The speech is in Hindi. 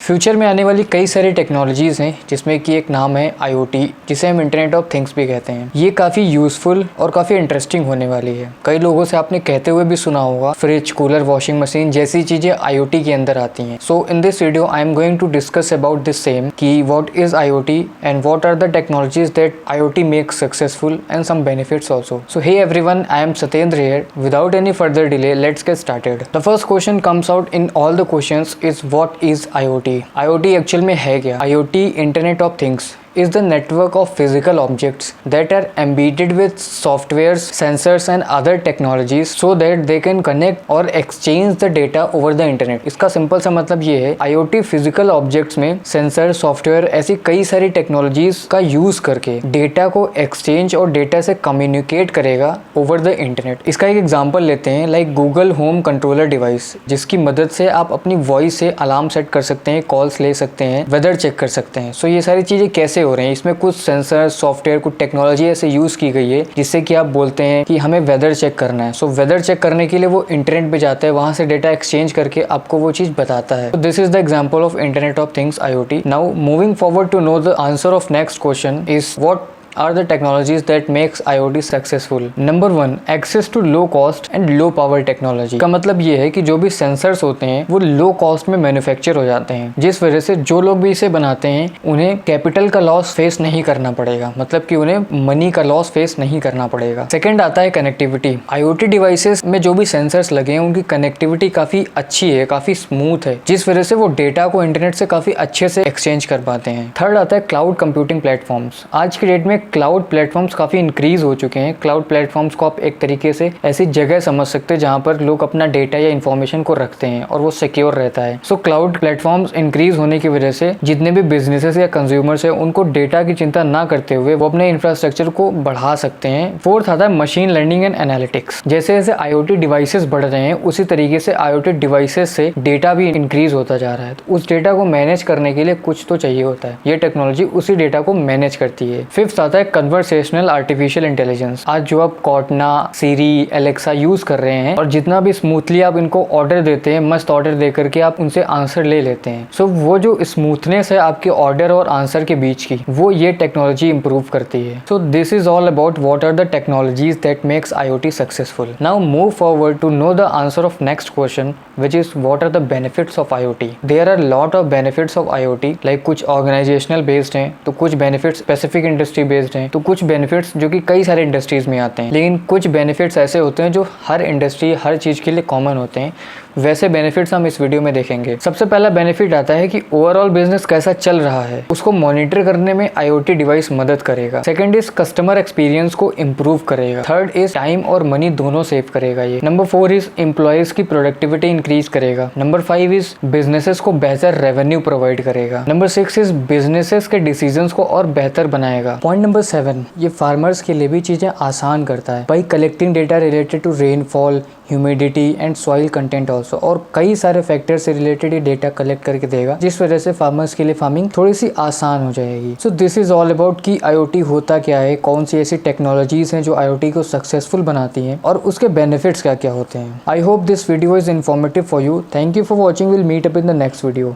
फ्यूचर में आने वाली कई सारी टेक्नोलॉजीज़ हैं जिसमें कि एक नाम है IoT, जिसे हम इंटरनेट ऑफ थिंग्स भी कहते हैं। ये काफ़ी यूज़फुल और काफ़ी इंटरेस्टिंग होने वाली है। कई लोगों से आपने कहते हुए भी सुना होगा फ्रिज, कूलर, वॉशिंग मशीन जैसी चीज़ें IoT के अंदर आती हैं। So in this video I am going to discuss about this same कि what is IoT and what are the technologies that IoT makes successful and some benefits also. So hey everyone, I am Satyendra here. Without any further delay, let's get started. The first question comes out in all the questions is what is IoT? IoT actual में है क्या? IoT, internet of things, is the network of physical objects that are embedded with softwares, sensors and other technologies so that they can connect or exchange the data over the internet। इसका सिंपल सा मतलब ये है, IoT फिजिकल ऑब्जेक्ट्स में सेंसर, सॉफ्टवेयर, ऐसी कई सारी टेक्नोलॉजीज का यूज करके डेटा को एक्सचेंज और डेटा से कम्युनिकेट करेगा ओवर द इंटरनेट। इसका एक एग्जांपल लेते हैं, like Google home controller device, जिसकी मदद से आप अपनी वॉइस से अलार्म सेट कर सकते हैं, कॉल्स ले सकते हैं, वेदर चेक कर सकते हैं। सो ये सारी चीजें कैसे हो रहे हैं? इसमें कुछ सेंसर, सॉफ्टवेयर, कुछ टेक्नोलॉजी ऐसे यूज की गई है जिससे कि आप बोलते हैं कि हमें वेदर चेक करना है। सो वेदर चेक करने के लिए वो इंटरनेट पे जाता है, वहां से डेटा एक्सचेंज करके आपको वो चीज बताता है। This is the example of internet of things, IoT। Now moving forward to know the answer of next question is what are the technologies that makes IoT successful? Number 1, access to low cost and low power technology। का मतलब ये है कि जो भी सेंसर्स होते हैं वो लो कॉस्ट में मैन्युफैक्चर हो जाते हैं, जिस वजह से जो लोग भी इसे बनाते हैं उन्हें कैपिटल का लॉस फेस नहीं करना पड़ेगा, मतलब कि उन्हें मनी का लॉस फेस नहीं करना पड़ेगा। सेकंड आता है कनेक्टिविटी। IoT डिवाइसेस में जो भी सेंसर्स लगे हैं उनकी कनेक्टिविटी काफी अच्छी है, काफी स्मूथ है, जिस वजह से वो डेटा को इंटरनेट से काफी अच्छे से एक्सचेंज कर पाते हैं। थर्ड आता है क्लाउड कंप्यूटिंग प्लेटफॉर्म्स। आज की डेट में क्लाउड प्लेटफॉर्म्स काफी इंक्रीज हो चुके हैं। क्लाउड प्लेटफॉर्म्स को आप एक तरीके से ऐसी जगह समझ सकते हैं जहां पर लोग अपना डेटा या इन्फॉर्मेशन को रखते हैं और वो सिक्योर रहता है। सो क्लाउड प्लेटफॉर्म्स इंक्रीज होने की वजह से जितने भी बिजनेसेस या कंज्यूमर्स है उनको डेटा की चिंता ना करते हुए वो अपने इंफ्रास्ट्रक्चर को बढ़ा सकते हैं। फोर्थ आता है मशीन लर्निंग एंड एनालिटिक्स। जैसे जैसे IoT डिवाइसेस बढ़ रहे हैं उसी तरीके से IoT डिवाइसेस से डेटा भी इंक्रीज होता जा रहा है, तो उस डेटा को मैनेज करने के लिए कुछ तो चाहिए होता है। ये टेक्नोलॉजी उसी डेटा को मैनेज करती है। फिफ्थ आता है कन्वर्सेशनल आर्टिफिशियल इंटेलिजेंस। आज जो आप कॉर्टना, सीरी, एलेक्सा यूज कर रहे हैं और जितना भी स्मूथली आप इनको ऑर्डर देते हैं, मस्त ऑर्डर दे करके आप उनसे आंसर ले लेते हैं। सो वो जो स्मूथनेस है आपके ऑर्डर और आंसर के बीच की, वो ये टेक्नोलॉजी इंप्रूव करती है। So this is all about what are the technologies that makes IoT successful. Now move forward to know the answer of next question which is what are the benefits of IoT? There are lot of benefits of IoT, like कुछ ऑर्गेनाइजेशनल बेस्ड हैं, तो कुछ बेनिफिट्स स्पेसिफिक इंडस्ट्री बेस्ड हैं, तो कुछ बेनिफिट्स जो कि कई सारे इंडस्ट्रीज में आते हैं, लेकिन कुछ बेनिफिट्स ऐसे होते हैं जो हर इंडस्ट्री, हर चीज़ के लिए कॉमन होते हैं। वैसे बेनिफिट्स हम इस वीडियो में देखेंगे। सबसे पहला बेनिफिट आता है कि ओवरऑल बिजनेस कैसा चल रहा है उसको मॉनिटर करने में IoT डिवाइस मदद करेगा। सेकंड इज कस्टमर एक्सपीरियंस को इम्प्रूव करेगा। थर्ड इज टाइम और मनी दोनों सेव करेगा ये। नंबर 4 इज एम्प्लॉयज की प्रोडक्टिविटी इंक्रीज करेगा। नंबर 5 इज बिजनेसेस को बेहतर रेवेन्यू प्रोवाइड करेगा। नंबर 6 इज बिजनेसेस के डिसीजंस को और बेहतर बनाएगा। पॉइंट नंबर 7, ये फार्मर्स के लिए भी चीजें आसान करता है by collecting data related to rainfall, humidity and soil content also, और कई सारे फैक्टर से रिलेटेड ये डेटा कलेक्ट करके देगा, जिस वजह से फार्मर्स के लिए फार्मिंग थोड़ी सी आसान हो जाएगी। सो दिस इज ऑल अबाउट कि IoT होता क्या है, कौन सी ऐसी टेक्नोलॉजीज हैं जो IoT को सक्सेसफुल बनाती हैं और उसके बेनिफिट्स क्या क्या होते हैं। I hope this video is informative for you. Thank you for watching. Will meet up in the next video.